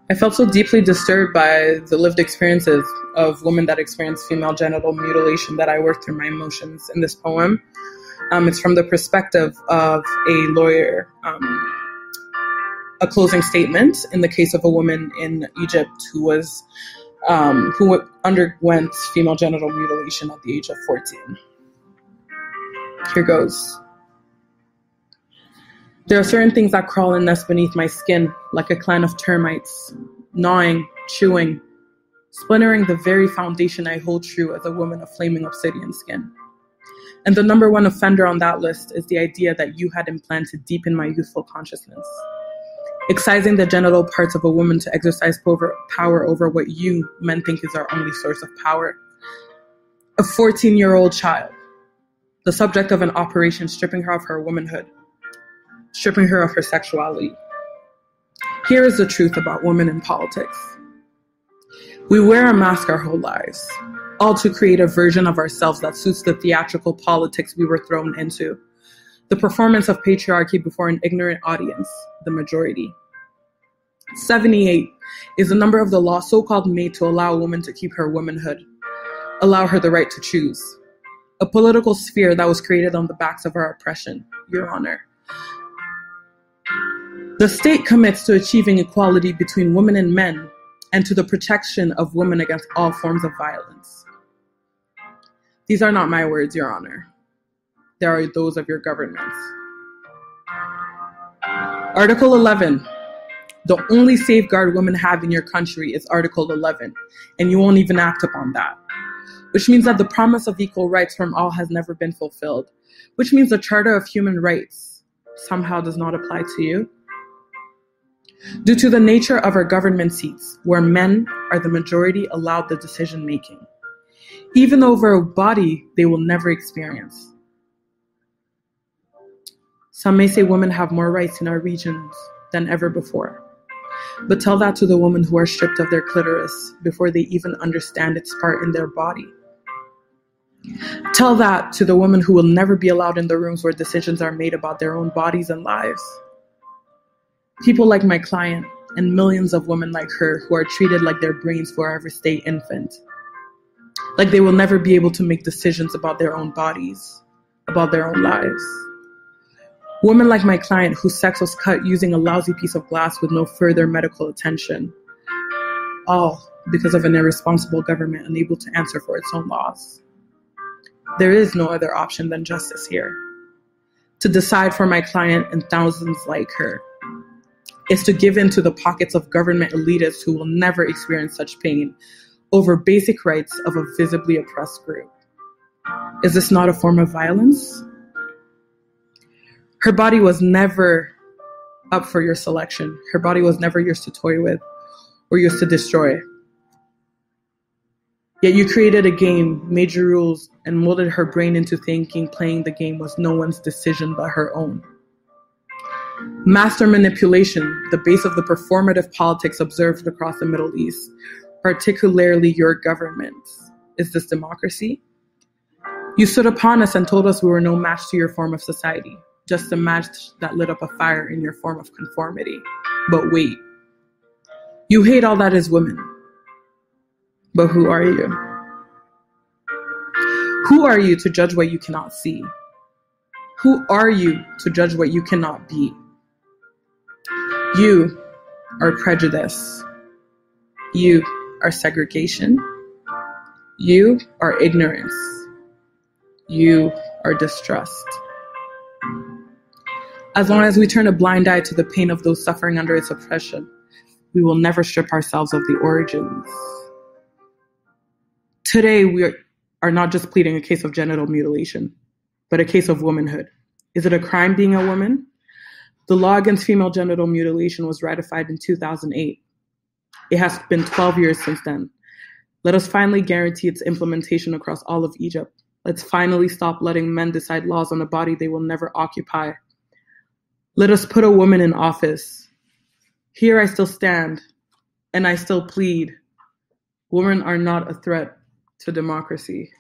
I felt so deeply disturbed by the lived experiences of women that experience female genital mutilation that I worked through my emotions in this poem. It's from the perspective of a lawyer, a closing statement in the case of a woman in Egypt who underwent female genital mutilation at the age of 14. Here goes. There are certain things that crawl and nest beneath my skin like a clan of termites, gnawing, chewing, splintering the very foundation I hold true as a woman of flaming obsidian skin. And the number one offender on that list is the idea that you had implanted deep in my youthful consciousness, excising the genital parts of a woman to exercise power over what you men think is our only source of power. A 14-year-old child, the subject of an operation stripping her of her womanhood, stripping her of her sexuality. Here is the truth about women in politics. We wear a mask our whole lives, all to create a version of ourselves that suits the theatrical politics we were thrown into, the performance of patriarchy before an ignorant audience, the majority. 78 is the number of the law so-called made to allow a woman to keep her womanhood, allow her the right to choose. A political sphere that was created on the backs of our oppression, Your Honor. The state commits to achieving equality between women and men and to the protection of women against all forms of violence. These are not my words, Your Honor. They are those of your governments. Article 11. The only safeguard women have in your country is Article 11, and you won't even act upon that. Which means that the promise of equal rights from all has never been fulfilled. Which means the Charter of Human Rights somehow does not apply to you. Due to the nature of our government seats, where men are the majority allowed the decision making, even over a body they will never experience. Some may say women have more rights in our regions than ever before. But tell that to the women who are stripped of their clitoris before they even understand its part in their body. Tell that to the women who will never be allowed in the rooms where decisions are made about their own bodies and lives. People like my client and millions of women like her who are treated like their brains forever stay infant. Like they will never be able to make decisions about their own bodies, about their own lives. Women like my client whose sex was cut using a lousy piece of glass with no further medical attention. All because of an irresponsible government unable to answer for its own laws. There is no other option than justice here. To decide for my client and thousands like her is to give in to the pockets of government elitists who will never experience such pain over basic rights of a visibly oppressed group. Is this not a form of violence? Her body was never up for your selection. Her body was never yours to toy with or yours to destroy. Yet you created a game, made your rules, and molded her brain into thinking playing the game was no one's decision but her own. Master manipulation, the base of the performative politics observed across the Middle East, particularly your government. Is this democracy? You stood upon us and told us we were no match to your form of society, just a match that lit up a fire in your form of conformity. But wait, you hate all that is women. But who are you? Who are you to judge what you cannot see? Who are you to judge what you cannot be? You are prejudice. You are segregation. You are ignorance. You are distrust. As long as we turn a blind eye to the pain of those suffering under its oppression, we will never strip ourselves of the origins. Today, we are not just pleading a case of genital mutilation, but a case of womanhood. Is it a crime being a woman? The law against female genital mutilation was ratified in 2008. It has been 12 years since then. Let us finally guarantee its implementation across all of Egypt. Let's finally stop letting men decide laws on a body they will never occupy. Let us put a woman in office. Here I still stand, and I still plead. Women are not a threat to democracy.